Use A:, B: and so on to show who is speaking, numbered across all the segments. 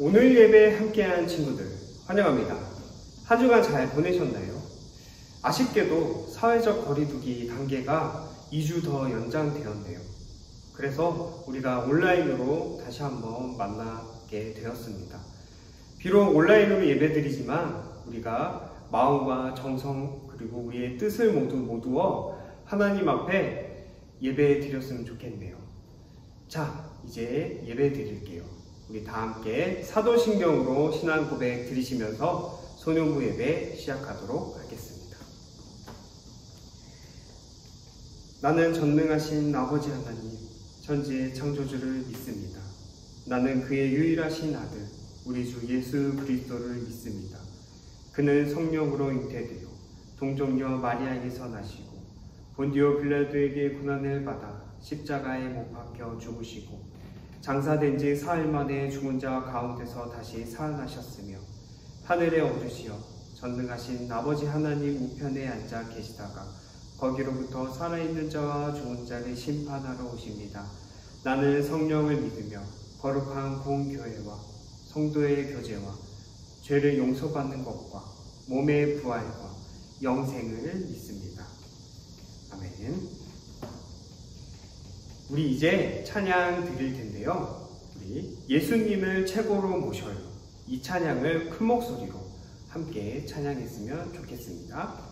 A: 오늘 예배 함께한 친구들 환영합니다. 한 주간 잘 보내셨나요? 아쉽게도 사회적 거리두기 단계가 2주 더 연장되었네요. 그래서 우리가 온라인으로 다시 한번 만나게 되었습니다. 비록 온라인으로 예배드리지만 우리가 마음과 정성 그리고 우리의 뜻을 모두어 하나님 앞에 예배 드렸으면 좋겠네요. 자, 이제 예배 드릴게요. 우리 다 함께 사도신경으로 신앙 고백 드리시면서 소년부 예배 시작하도록 하겠습니다. 나는 전능하신 아버지 하나님, 천지의 창조주를 믿습니다. 나는 그의 유일하신 아들, 우리 주 예수 그리스도를 믿습니다. 그는 성령으로 잉태되어 동정녀 마리아에게서 나시고 본디오 빌라도에게 고난을 받아 십자가에 못 박혀 죽으시고 장사된 지 사흘 만에 죽은 자 가운데서 다시 살아나셨으며 하늘에 오르시어 전능하신 아버지 하나님 우편에 앉아 계시다가 거기로부터 살아있는 자와 죽은 자를 심판하러 오십니다. 나는 성령을 믿으며 거룩한 공교회와 성도의 교제와 죄를 용서받는 것과 몸의 부활과 영생을 믿습니다. 아멘. 우리 이제 찬양 드릴 텐데요. 우리 예수님을 최고로 모셔요. 이 찬양을 큰 목소리로 함께 찬양했으면 좋겠습니다.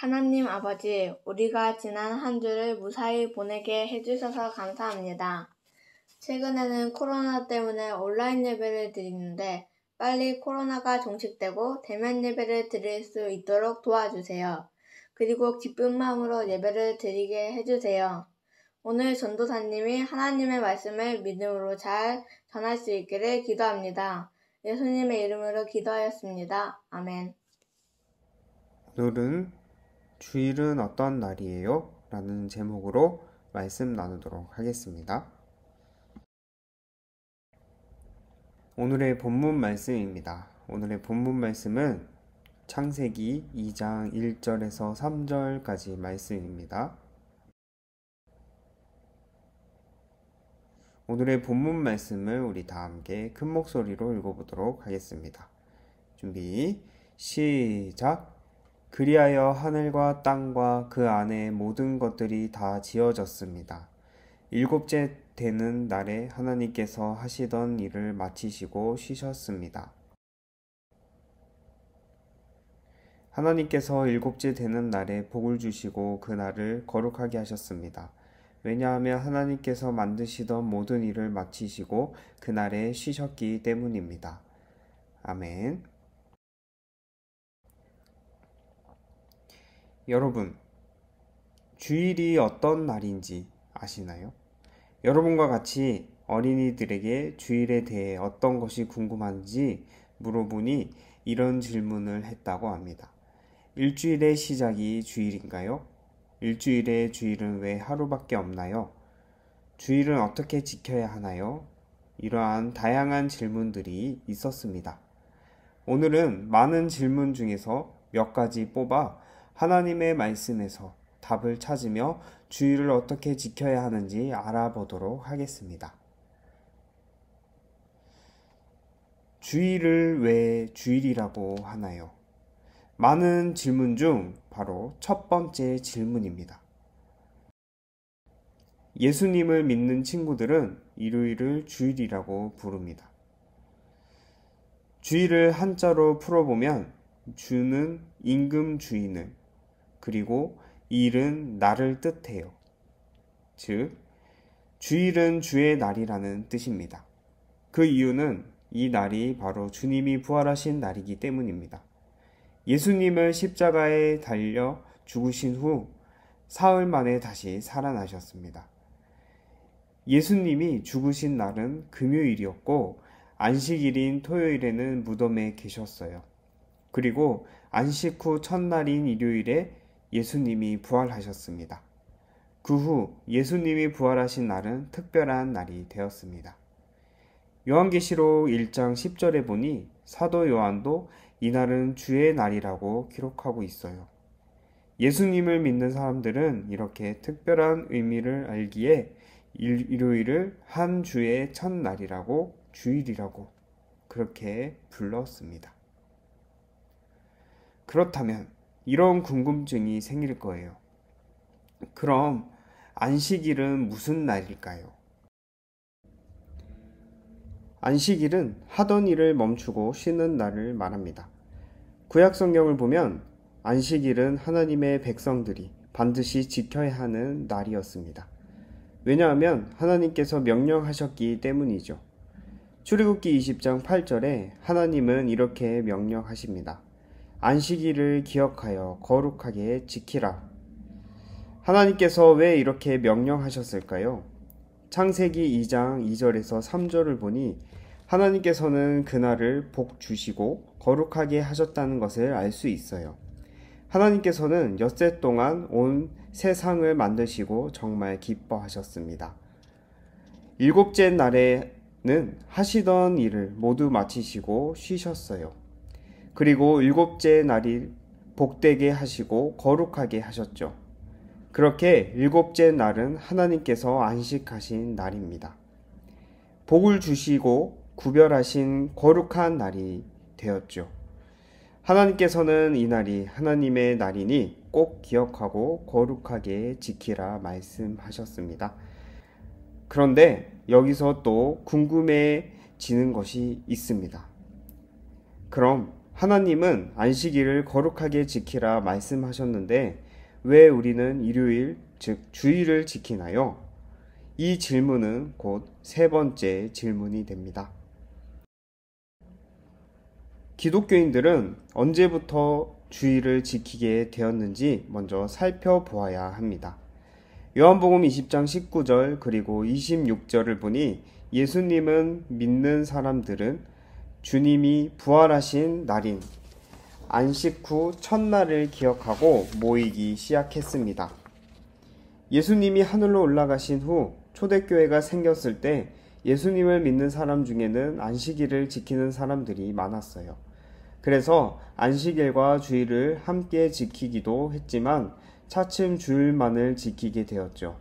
B: 하나님 아버지, 우리가 지난 한 주를 무사히 보내게 해주셔서 감사합니다. 최근에는 코로나 때문에 온라인 예배를 드리는데 빨리 코로나가 종식되고 대면 예배를 드릴 수 있도록 도와주세요. 그리고 기쁜 마음으로 예배를 드리게 해주세요. 오늘 전도사님이 하나님의 말씀을 믿음으로 잘 전할 수 있기를 기도합니다. 예수님의 이름으로 기도하였습니다. 아멘.
A: 오늘은 주일은 어떤 날이에요? 라는 제목으로 말씀 나누도록 하겠습니다. 오늘의 본문 말씀입니다. 오늘의 본문 말씀은 창세기 2장 1절에서 3절까지 말씀입니다. 오늘의 본문 말씀을 우리 다 함께 큰 목소리로 읽어보도록 하겠습니다. 준비, 시작! 그리하여 하늘과 땅과 그 안에 모든 것들이 다 지어졌습니다. 일곱째 되는 날에 하나님께서 하시던 일을 마치시고 쉬셨습니다. 하나님께서 일곱째 되는 날에 복을 주시고 그 날을 거룩하게 하셨습니다.
C: 왜냐하면 하나님께서 만드시던 모든 일을 마치시고 그날에 쉬셨기 때문입니다. 아멘. 여러분, 주일이 어떤 날인지 아시나요? 여러분과 같이 어린이들에게 주일에 대해 어떤 것이 궁금한지 물어보니 이런 질문을 했다고 합니다. 일주일의 시작이 주일인가요? 일주일의 주일은 왜 하루밖에 없나요? 주일은 어떻게 지켜야 하나요? 이러한 다양한 질문들이 있었습니다. 오늘은 많은 질문 중에서 몇 가지 뽑아 하나님의 말씀에서 답을 찾으며 주일을 어떻게 지켜야 하는지 알아보도록 하겠습니다. 주일을 왜 주일이라고 하나요? 많은 질문 중 바로 첫 번째 질문입니다. 예수님을 믿는 친구들은 일요일을 주일이라고 부릅니다. 주일을 한자로 풀어보면 주는 임금 주인을, 그리고 일은 날을 뜻해요. 즉, 주일은 주의 날이라는 뜻입니다. 그 이유는 이 날이 바로 주님이 부활하신 날이기 때문입니다. 예수님을 십자가에 달려 죽으신 후 사흘 만에 다시 살아나셨습니다. 예수님이 죽으신 날은 금요일이었고 안식일인 토요일에는 무덤에 계셨어요. 그리고 안식 후 첫날인 일요일에 예수님이 부활하셨습니다. 그 후 예수님이 부활하신 날은 특별한 날이 되었습니다. 요한계시록 1장 10절에 보니 사도 요한도 이날은 주의 날이라고 기록하고 있어요. 예수님을 믿는 사람들은 이렇게 특별한 의미를 알기에 일요일을 한 주의 첫날이라고 주일이라고 그렇게 불렀습니다. 그렇다면 이런 궁금증이 생길 거예요. 그럼 안식일은 무슨 날일까요? 안식일은 하던 일을 멈추고 쉬는 날을 말합니다. 구약 성경을 보면 안식일은 하나님의 백성들이 반드시 지켜야 하는 날이었습니다. 왜냐하면 하나님께서 명령하셨기 때문이죠. 출애굽기 20장 8절에 하나님은 이렇게 명령하십니다. 안식일을 기억하여 거룩하게 지키라. 하나님께서 왜 이렇게 명령하셨을까요? 창세기 2장 2절에서 3절을 보니 하나님께서는 그날을 복 주시고 거룩하게 하셨다는 것을 알 수 있어요. 하나님께서는 엿새 동안 온 세상을 만드시고 정말 기뻐하셨습니다. 일곱째 날에는 하시던 일을 모두 마치시고 쉬셨어요. 그리고 일곱째 날이 복되게 하시고 거룩하게 하셨죠. 그렇게 일곱째 날은 하나님께서 안식하신 날입니다. 복을 주시고 구별하신 거룩한 날이 되었죠. 하나님께서는 이 날이 하나님의 날이니 꼭 기억하고 거룩하게 지키라 말씀하셨습니다. 그런데 여기서 또 궁금해지는 것이 있습니다. 그럼 하나님은 안식일을 거룩하게 지키라 말씀하셨는데 왜 우리는 일요일, 즉 주일을 지키나요? 이 질문은 곧 세 번째 질문이 됩니다. 기독교인들은 언제부터 주일을 지키게 되었는지 먼저 살펴보아야 합니다. 요한복음 20장 19절 그리고 26절을 보니 예수님은 믿는 사람들은 주님이 부활하신 날인 안식 후 첫날을 기억하고 모이기 시작했습니다. 예수님이 하늘로 올라가신 후 초대교회가 생겼을 때 예수님을 믿는 사람 중에는 안식일을 지키는 사람들이 많았어요. 그래서 안식일과 주일을 함께 지키기도 했지만 차츰 주일만을 지키게 되었죠.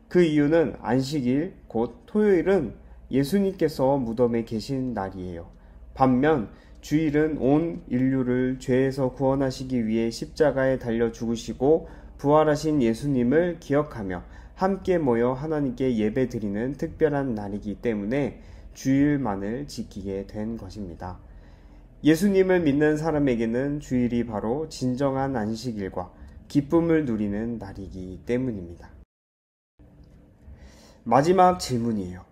C: 그 이유는 안식일, 곧 토요일은 예수님께서 무덤에 계신 날이에요. 반면 주일은 온 인류를 죄에서 구원하시기 위해 십자가에 달려 죽으시고 부활하신 예수님을 기억하며 함께 모여 하나님께 예배드리는 특별한 날이기 때문에 주일만을 지키게 된 것입니다. 예수님을 믿는 사람에게는 주일이 바로 진정한 안식일과 기쁨을 누리는 날이기 때문입니다. 마지막 질문이에요.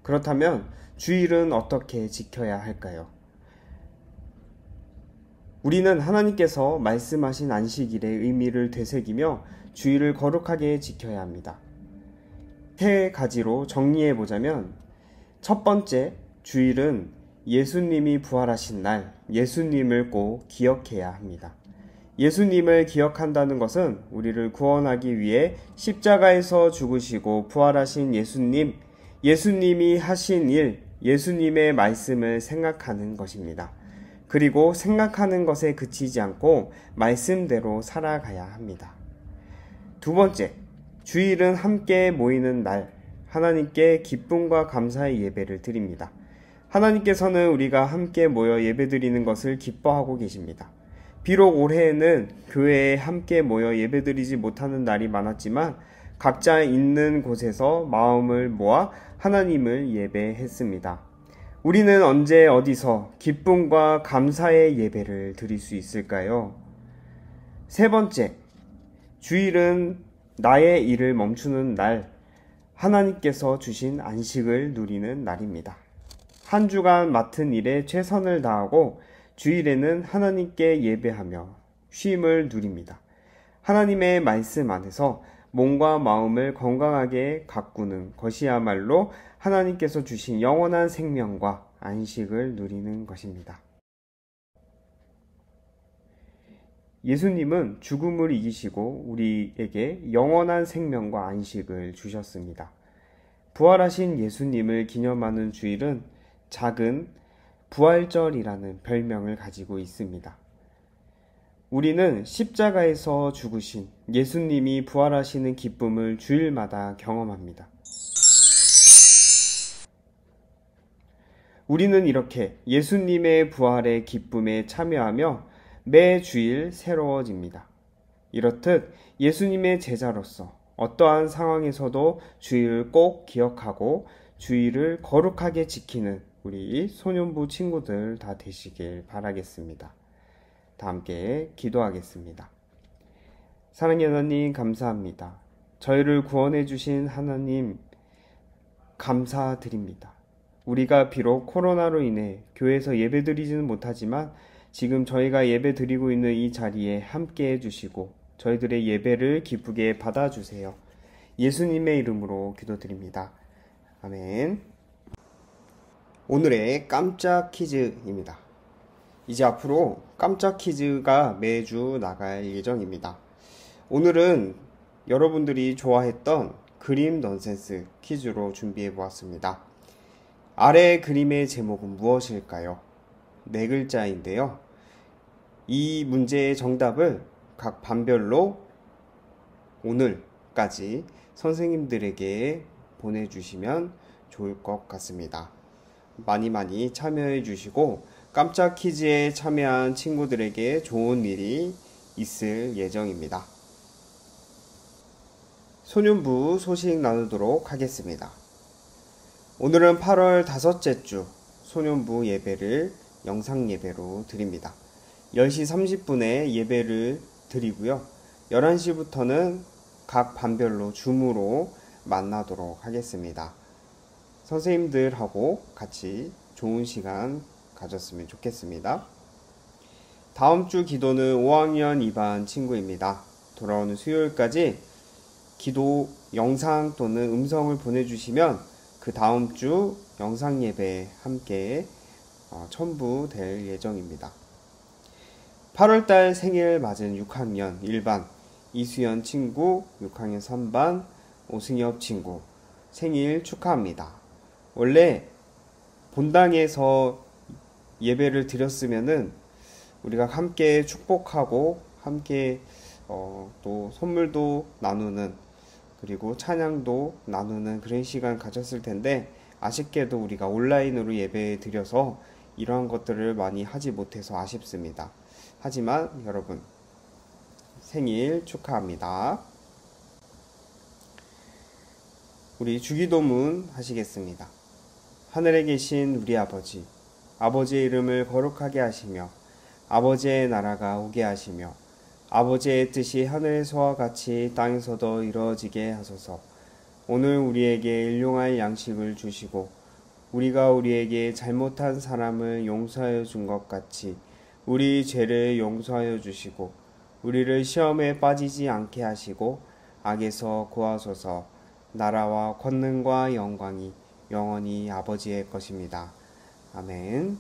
C: 그렇다면 주일은 어떻게 지켜야 할까요? 우리는 하나님께서 말씀하신 안식일의 의미를 되새기며 주일을 거룩하게 지켜야 합니다. 세 가지로 정리해보자면, 첫 번째, 주일은 예수님이 부활하신 날, 예수님을 꼭 기억해야 합니다. 예수님을 기억한다는 것은 우리를 구원하기 위해 십자가에서 죽으시고 부활하신 예수님이 하신 일, 예수님의 말씀을 생각하는 것입니다. 그리고 생각하는 것에 그치지 않고 말씀대로 살아가야 합니다. 두 번째, 주일은 함께 모이는 날, 하나님께 기쁨과 감사의 예배를 드립니다. 하나님께서는 우리가 함께 모여 예배드리는 것을 기뻐하고 계십니다. 비록 올해에는 교회에 함께 모여 예배드리지 못하는 날이 많았지만 각자 있는 곳에서 마음을 모아 하나님을 예배했습니다. 우리는 언제 어디서 기쁨과 감사의 예배를 드릴 수 있을까요? 세 번째, 주일은 나의 일을 멈추는 날, 하나님께서 주신 안식을 누리는 날입니다. 한 주간 맡은 일에 최선을 다하고 주일에는 하나님께 예배하며 쉼을 누립니다. 하나님의 말씀 안에서 몸과 마음을 건강하게 가꾸는 것이야말로 하나님께서 주신 영원한 생명과 안식을 누리는 것입니다. 예수님은 죽음을 이기시고 우리에게 영원한 생명과 안식을 주셨습니다. 부활하신 예수님을 기념하는 주일은 작은 부활절이라는 별명을 가지고 있습니다. 우리는 십자가에서 죽으신 예수님이 부활하시는 기쁨을 주일마다 경험합니다. 우리는 이렇게 예수님의 부활의 기쁨에 참여하며 매 주일 새로워집니다. 이렇듯 예수님의 제자로서 어떠한 상황에서도 주일을 꼭 기억하고 주일을 거룩하게 지키는 우리 소년부 친구들 다 되시길 바라겠습니다. 다 함께 기도하겠습니다. 사랑의 하나님, 감사합니다. 저희를 구원해 주신 하나님 감사드립니다. 우리가 비록 코로나로 인해 교회에서 예배드리지는 못하지만 지금 저희가 예배드리고 있는 이 자리에 함께 해주시고 저희들의 예배를 기쁘게 받아주세요. 예수님의 이름으로 기도드립니다. 아멘. 오늘의 깜짝 퀴즈입니다. 이제 앞으로 깜짝 퀴즈가 매주 나갈 예정입니다. 오늘은 여러분들이 좋아했던 그림 넌센스 퀴즈로 준비해 보았습니다. 아래 그림의 제목은 무엇일까요? 네 글자인데요. 이 문제의 정답을 각 반별로 오늘까지 선생님들에게 보내주시면 좋을 것 같습니다. 많이 참여해 주시고 깜짝 퀴즈에 참여한 친구들에게 좋은 일이 있을 예정입니다. 소년부 소식 나누도록 하겠습니다. 오늘은 8월 5째 주 소년부 예배를 영상 예배로 드립니다. 10시 30분에 예배를 드리고요. 11시부터는 각 반별로 줌으로 만나도록 하겠습니다. 선생님들하고 같이 좋은 시간 가졌으면 좋겠습니다. 다음 주 기도는 5학년 2반 친구입니다. 돌아오는 수요일까지 기도 영상 또는 음성을 보내주시면 그 다음 주 영상 예배에 함께 첨부될 예정입니다. 8월달 생일 맞은 6학년 1반 이수연 친구, 6학년 3반 오승엽 친구 생일 축하합니다. 원래 본당에서 예배를 드렸으면은 우리가 함께 축복하고 함께 또 선물도 나누는 그리고 찬양도 나누는 그런 시간 가졌을 텐데 아쉽게도 우리가 온라인으로 예배 드려서 이러한 것들을 많이 하지 못해서 아쉽습니다. 하지만 여러분 생일 축하합니다. 우리 주기도문 하시겠습니다. 하늘에 계신 우리 아버지, 아버지의 이름을 거룩하게 하시며 아버지의 나라가 오게 하시며 아버지의 뜻이 하늘에서와 같이 땅에서도 이루어지게 하소서. 오늘 우리에게 일용할 양식을 주시고 우리가 우리에게 잘못한 사람을 용서하여 준 것 같이 우리 죄를 용서하여 주시고 우리를 시험에 빠지지 않게 하시고 악에서 구하소서. 나라와 권능과 영광이 영원히 아버지의 것입니다. 아멘.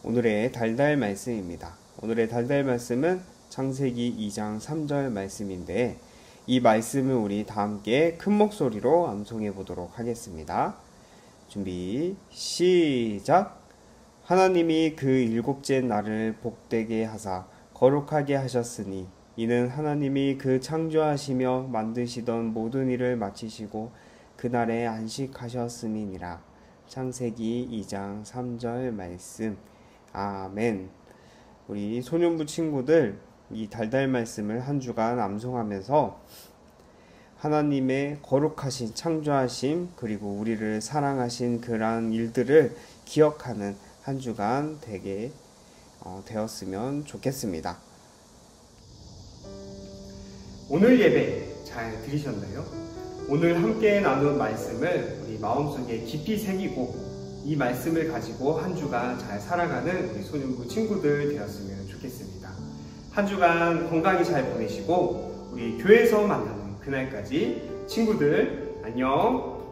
C: 오늘의 달달 말씀입니다. 오늘의 달달 말씀은 창세기 2장 3절 말씀인데 이 말씀을 우리 다 함께 큰 목소리로 암송해 보도록 하겠습니다. 준비 시작. 하나님이 그 일곱째 날을 복되게 하사 거룩하게 하셨으니 이는 하나님이 그 창조하시며 만드시던 모든 일을 마치시고 그날에 안식하셨음이니라. 창세기 2장 3절 말씀. 아멘. 우리 소년부 친구들 이 달달 말씀을 한 주간 암송하면서 하나님의 거룩하신 창조하심 그리고 우리를 사랑하신 그러한 일들을 기억하는 한 주간 되게 되었으면 좋겠습니다.
A: 오늘 예배 잘 들으셨나요? 오늘 함께 나눈 말씀을 우리 마음속에 깊이 새기고 이 말씀을 가지고 한 주간 잘 살아가는 우리 소년부 친구들 되었으면 좋겠습니다. 한 주간 건강히 잘 보내시고 우리 교회에서 만나는 그날까지 친구들 안녕.